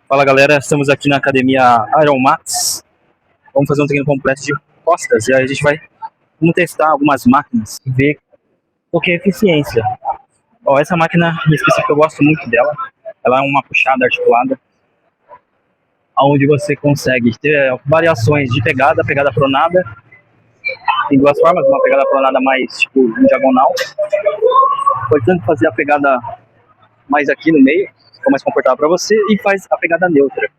Fala galera, estamos aqui na academia Iron Max. Vamos fazer um treino completo de costas e aí a gente vai testar algumas máquinas e ver o que é eficiência. Ó, essa máquina em específico eu gosto muito dela. Ela é uma puxada articulada, onde você consegue ter variações de pegada pronada. Tem duas formas, uma pegada pronada mais tipo em diagonal. Pode tanto fazer a pegada mais aqui no meio, fica mais confortável para você, e faz a pegada neutra.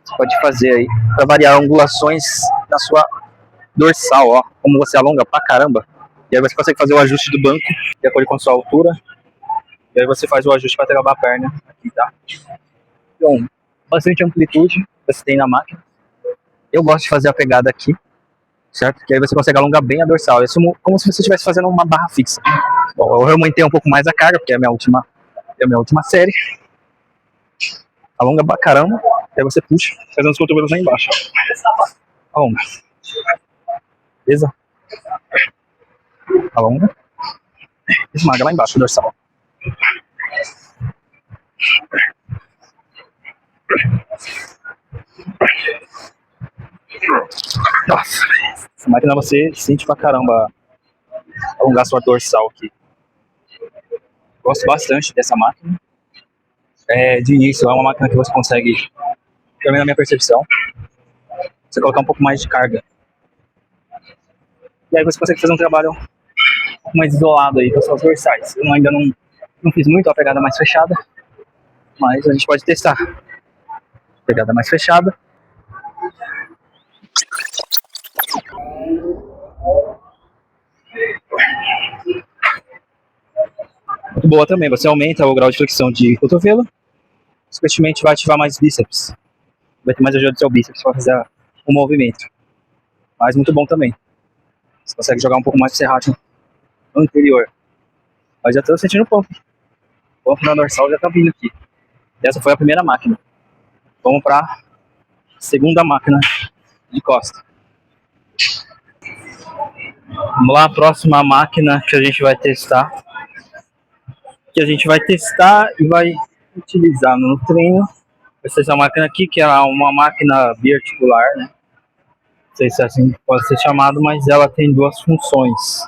Você pode fazer aí para variar angulações na sua dorsal, ó, como você alonga pra caramba. E aí você consegue fazer o ajuste do banco de acordo com a sua altura. E aí você faz o ajuste para travar a perna aqui, tá? Então, bastante amplitude você tem na máquina. Eu gosto de fazer a pegada aqui, certo? Que aí você consegue alongar bem a dorsal. É como se você estivesse fazendo uma barra fixa. Bom, eu aumentei um pouco mais a carga, porque é a minha última série. Alonga pra caramba. Aí você puxa, fazendo os cotovelos lá embaixo. Alonga. Beleza? Alonga. Esmaga lá embaixo, dorsal. Nossa, essa máquina você sente pra caramba alongar sua dorsal aqui. Gosto bastante dessa máquina. De início, é uma máquina que você consegue, pelo menos na minha percepção, você colocar um pouco mais de carga. E aí você consegue fazer um trabalho um pouco mais isolado aí com as suas dorsais. Eu ainda não fiz muito a pegada mais fechada, mas a gente pode testar. Pegada mais fechada. Muito boa também, você aumenta o grau de flexão de cotovelo, consequentemente vai ativar mais bíceps. Vai ter mais ajuda do seu bíceps para fazer o movimento. Mas muito bom também. Você consegue jogar um pouco mais de serrátil anterior. Mas já estou sentindo o pump. O pump na dorsal já está vindo aqui. Essa foi a primeira máquina. Vamos para a segunda máquina de costa. Vamos lá, a próxima máquina que a gente vai testar. Que a gente vai testar e vai utilizar no treino. Vai ser essa máquina aqui, que é uma máquina biarticular, né? Não sei se assim pode ser chamado, mas ela tem duas funções.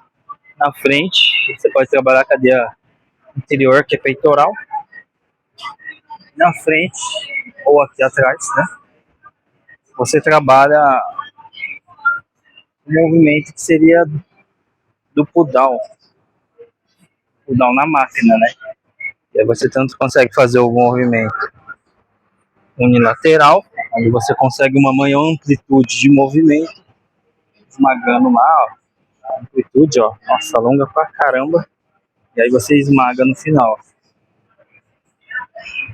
Na frente, você pode trabalhar a cadeia anterior, que é peitoral. Na frente, ou aqui atrás, né? Você trabalha o movimento que seria do pull down na máquina, né? E aí você tanto consegue fazer o movimento unilateral, onde você consegue uma maior amplitude de movimento, esmagando lá, ó, a amplitude, ó, nossa, alonga pra caramba, e aí você esmaga no final.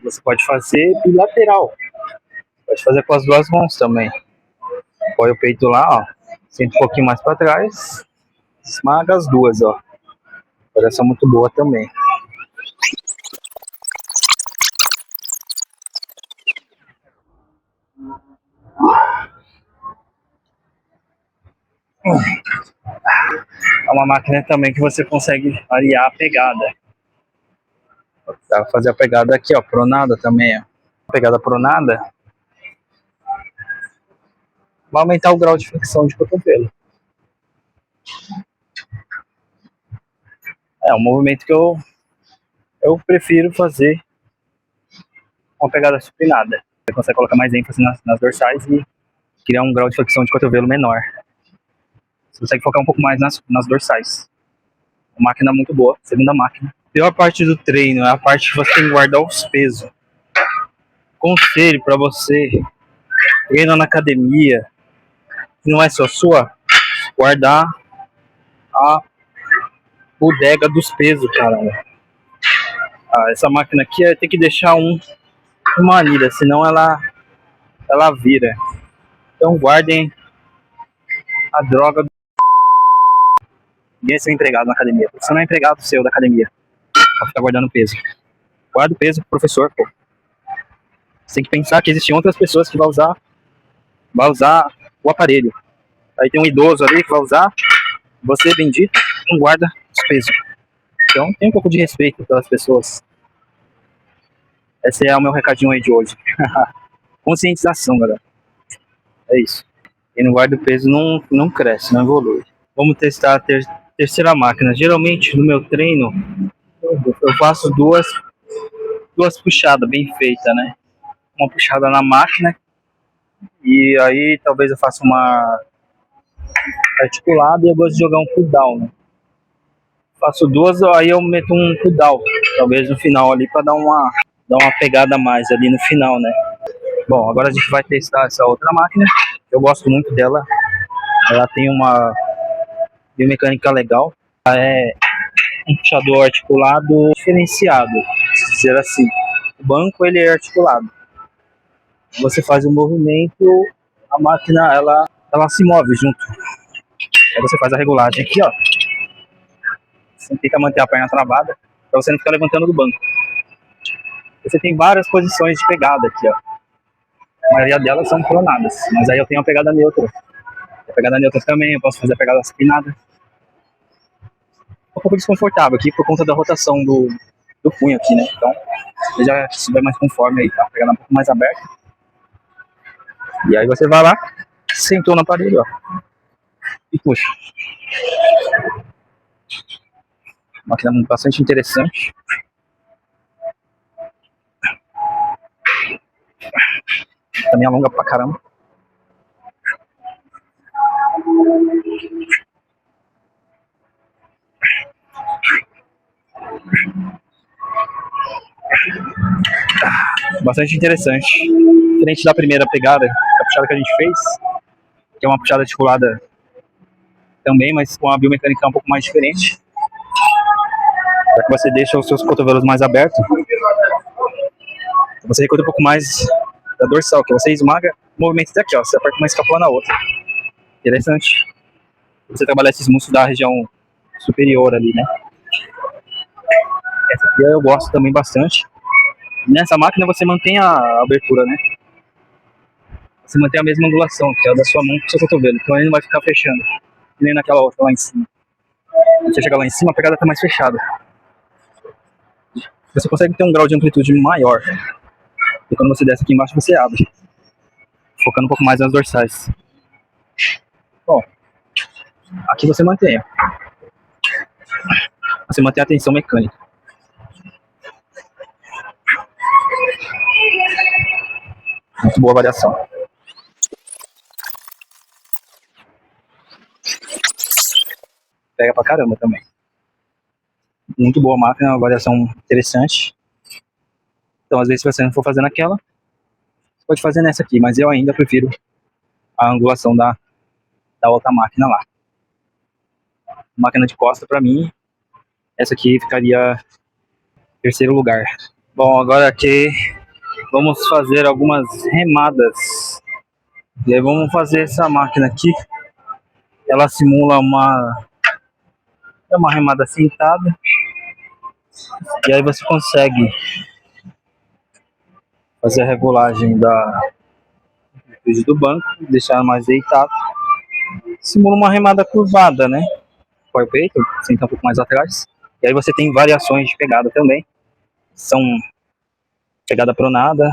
Você pode fazer bilateral, pode fazer com as duas mãos também. Põe o peito lá, ó, senta um pouquinho mais para trás, esmaga as duas, ó. Parece muito boa também. É uma máquina também que você consegue variar a pegada. Dá pra fazer a pegada aqui, ó, pronada também, ó. A pegada pronada vai aumentar o grau de flexão de cotovelo. É um movimento que eu prefiro fazer uma pegada supinada. Você consegue colocar mais ênfase nas dorsais e criar um grau de flexão de cotovelo menor. Você consegue focar um pouco mais nas dorsais. Uma máquina muito boa, segunda máquina. A pior parte do treino é a parte que você tem que guardar os pesos. Conselho para você, treina na academia, que não é só sua, guardar a bodega dos pesos, caramba. Essa máquina aqui tem que deixar uma lira, senão ela vira. Então guardem a droga. Ninguém é seu empregado na academia. Você não é empregado seu da academia pra ficar guardando peso. Guarda o peso pro professor, pô. Você tem que pensar que existem outras pessoas que vai usar o aparelho. Aí tem um idoso ali que vai usar. Você, bendito, não guarda os pesos. Então tem um pouco de respeito pelas pessoas. Esse é o meu recadinho aí de hoje. Conscientização, galera. É isso. Quem não guarda o peso não cresce, não evolui. Vamos testar a terceira máquina. Geralmente no meu treino eu faço duas puxadas bem feitas, né? Uma puxada na máquina e aí talvez eu faça uma articulada e eu gosto de jogar um pull down, né? Faço duas, aí eu meto um pull down, talvez no final ali para dar uma pegada a mais ali no final, né? Bom, agora a gente vai testar essa outra máquina. Eu gosto muito dela. Ela tem uma biomecânica legal. Ela é um puxador articulado diferenciado, se dizer assim. O banco ele é articulado. Você faz um movimento, a máquina ela se move junto. Aí você faz a regulagem aqui, ó. Você tenta manter a perna travada para você não ficar levantando do banco. Você tem várias posições de pegada aqui, ó. A maioria delas são pronadas, mas aí eu tenho a pegada neutra. A pegada neutra também, eu posso fazer a pegada supinada. Um pouco desconfortável aqui por conta da rotação do punho aqui, né? Então, você já estiver mais conforme aí, tá? A pegada um pouco mais aberta. E aí você vai lá, sentou no aparelho, ó. E puxa. Máquina bastante interessante. Também alonga pra caramba. Bastante interessante. Diferente da primeira pegada, da puxada que a gente fez, que é uma puxada articulada também, mas com a biomecânica um pouco mais diferente. Já que você deixa os seus cotovelos mais abertos, você recuda um pouco mais da dorsal, que você esmaga o movimento daqui, ó. Você aperta uma escapula na outra. Interessante. Você trabalhar esses músculos da região superior ali, né? Essa aqui eu gosto também bastante. Nessa máquina você mantém a abertura, né? Você mantém a mesma angulação, que é a da sua mão com o seu cotovelo. Então ele não vai ficar fechando. Nem naquela outra lá em cima. Quando você chega lá em cima, a pegada está mais fechada. Você consegue ter um grau de amplitude maior. E quando você desce aqui embaixo, você abre. Focando um pouco mais nas dorsais. Bom, aqui você mantém. Você mantém a tensão mecânica. Muito boa variação. Pega pra caramba também. Muito boa máquina, uma variação interessante. Então, às vezes, se você não for fazer naquela, você pode fazer nessa aqui, mas eu ainda prefiro a angulação da outra máquina lá. Máquina de costa, pra mim, essa aqui ficaria em terceiro lugar. Bom, agora aqui vamos fazer algumas remadas. E aí vamos fazer essa máquina aqui. Ela simula uma remada sentada. E aí você consegue fazer a regulagem do banco, deixar mais deitado. Simula uma remada curvada, né? Com o peito, sentar um pouco mais atrás. E aí você tem variações de pegada também. São pegada pronada,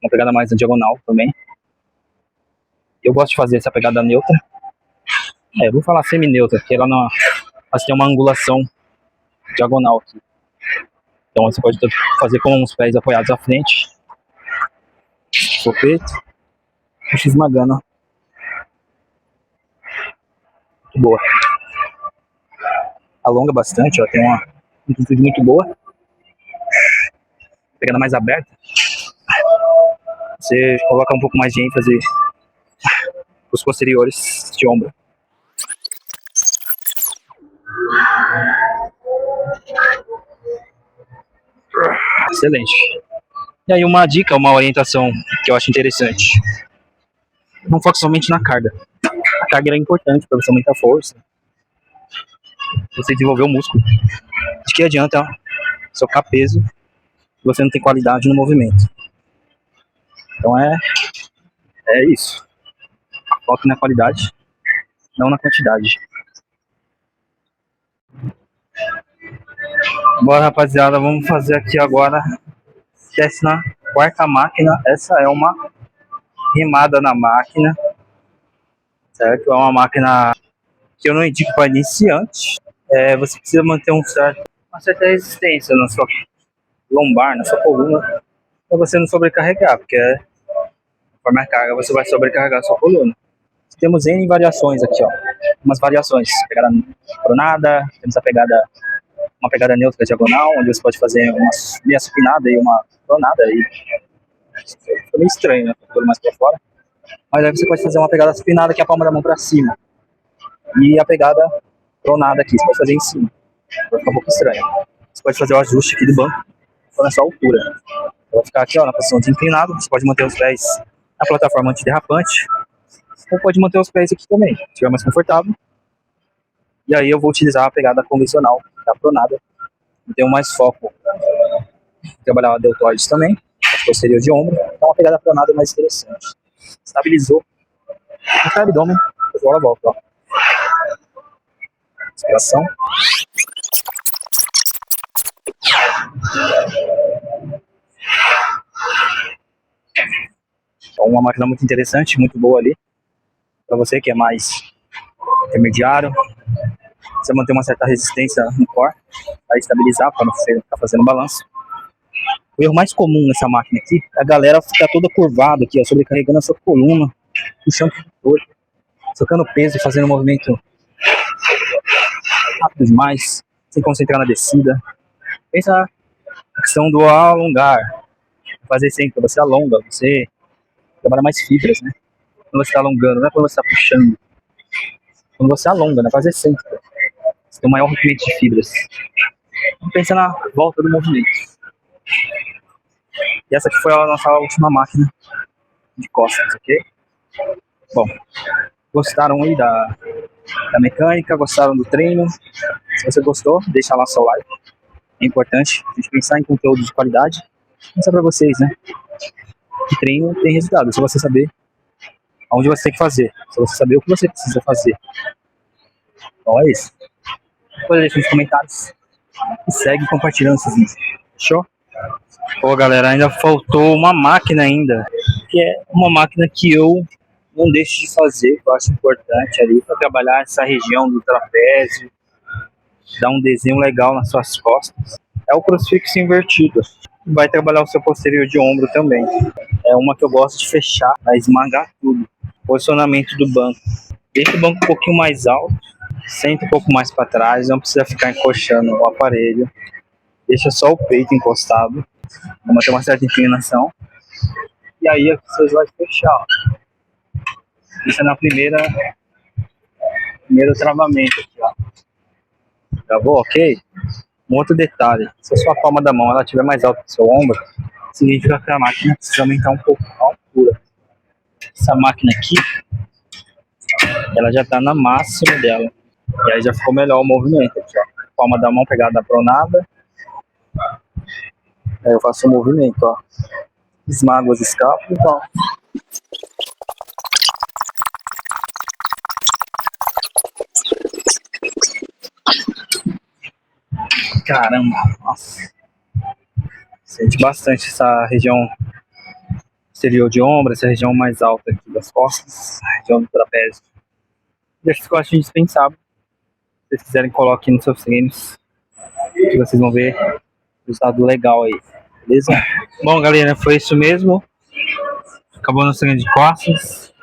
uma pegada mais na diagonal também. Eu gosto de fazer essa pegada neutra. Eu vou falar semi-neutra, porque ela não, mas tem uma angulação diagonal aqui. Então você pode fazer com os pés apoiados à frente. O peito. Puxa esmagando. Muito boa. Alonga bastante, ó, tem uma amplitude muito boa. Pegada mais aberta. Você coloca um pouco mais de ênfase nos posteriores de ombro. Excelente. E aí uma dica, uma orientação que eu acho interessante. Não foque somente na carga. A carga é importante para você aumentar a força. Você desenvolver o músculo. De que adianta socar peso se você não tem qualidade no movimento. Então é isso. Foque na qualidade, não na quantidade. Bora, rapaziada, vamos fazer aqui agora desce na quarta máquina. Essa é uma remada na máquina, certo? É uma máquina que eu não indico para iniciante. Você precisa manter uma certa resistência na sua lombar, na sua coluna, para você não sobrecarregar, porque conforme a carga você vai sobrecarregar a sua coluna. Temos N variações aqui, ó. Umas variações, pegada pronada, temos uma pegada neutra diagonal, onde você pode fazer uma meia supinada e uma pronada. E fica meio estranho, né? Tudo mais para fora. Mas aí você pode fazer uma pegada supinada, que é a palma da mão para cima. E a pegada pronada aqui, você pode fazer em cima. Vai ficar um pouco estranho. Você pode fazer o ajuste aqui do banco, nessa altura. Vai ficar aqui, ó, na posição de inclinado. Você pode manter os pés na plataforma antiderrapante. Ou pode manter os pés aqui também, se estiver mais confortável. E aí eu vou utilizar a pegada convencional, da pronada. Eu tenho mais foco. Trabalhar deltoides também, a posterior de ombro. Então uma pegada pronada mais interessante. Estabilizou. No abdômen, agora volta, ó. Inspiração. Então uma máquina muito interessante, muito boa ali. Para você que é mais intermediário, você manter uma certa resistência no core, para estabilizar, para não ficar fazendo balanço. O erro mais comum nessa máquina aqui é a galera ficar toda curvada aqui, ó, sobrecarregando a sua coluna, puxando o corpo, socando peso e fazendo um movimento rápido demais, sem concentrar na descida. Pensa na questão do alongar, fazer sempre, você alonga, você trabalha mais fibras, né? Quando você está alongando, não é quando você está puxando. Quando você alonga, né? Fazer sempre. Você tem um maior rompimento de fibras. Pensa na volta do movimento. E essa aqui foi a nossa última máquina de costas, ok? Bom, gostaram aí da mecânica, gostaram do treino? Se você gostou, deixa lá seu like. É importante a gente pensar em conteúdo de qualidade. Mostrar pra vocês, né? Que treino tem resultado. Se você saber aonde você tem que fazer. Se você saber o que você precisa fazer. Então é isso. Depois deixa nos comentários. E segue compartilhando esses vídeos. Fechou? Pô, galera, ainda faltou uma máquina ainda. Que é uma máquina que eu não deixo de fazer. Que eu acho importante ali para trabalhar essa região do trapézio. Dar um desenho legal nas suas costas. É o crucifixo invertido. Vai trabalhar o seu posterior de ombro também. É uma que eu gosto de fechar, para esmagar tudo. Posicionamento do banco. Deixa o banco um pouquinho mais alto. Senta um pouco mais para trás. Não precisa ficar encoxando o aparelho. Deixa só o peito encostado. Vou manter uma certa inclinação. E aí aqui vocês vão fechar. Isso é na primeiro travamento aqui, ó. Gravou, ok? Um outro detalhe, se a sua palma da mão ela estiver mais alta que o seu ombro, significa que a máquina precisa aumentar um pouco a altura. Essa máquina aqui, ela já está na máxima dela. E aí já ficou melhor o movimento aqui, ó. Palma da mão pegada pronada. Aí eu faço o movimento, ó. Esmago as escápulas, ó. Caramba, nossa. Sente bastante essa região exterior de ombro, essa região mais alta aqui das costas, a região do trapézio. Deixa eu acho indispensável. Se vocês quiserem, coloquem nos seus treinos, que vocês vão ver resultado legal aí, beleza? Bom, galera, foi isso mesmo. Acabou nosso treino de costas.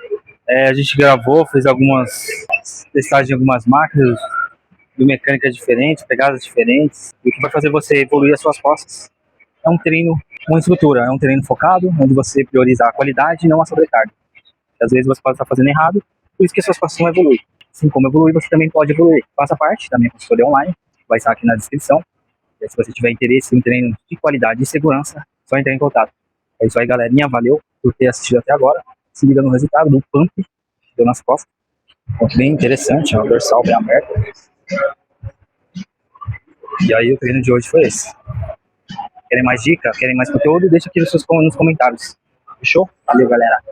A gente gravou, fez algumas testagens de algumas máquinas, de mecânicas diferentes, pegadas diferentes. E o que vai fazer você evoluir as suas costas é um treino, uma estrutura, é um treino focado, onde você prioriza a qualidade e não a sobrecarga. Às vezes você pode estar fazendo errado, por isso que as suas costas não evoluem. Assim como evoluir, você também pode evoluir. Faça parte da minha consultoria online, vai estar aqui na descrição. E se você tiver interesse em treino de qualidade e segurança, só entrar em contato. É isso aí, galerinha. Valeu por ter assistido até agora. Se liga no resultado do pump que deu nas costas. Ponto bem interessante, ó, dorsal bem aberto. E aí o treino de hoje foi esse. Querem mais dica? Querem mais conteúdo? Deixa aqui nos comentários. Fechou? Valeu, galera.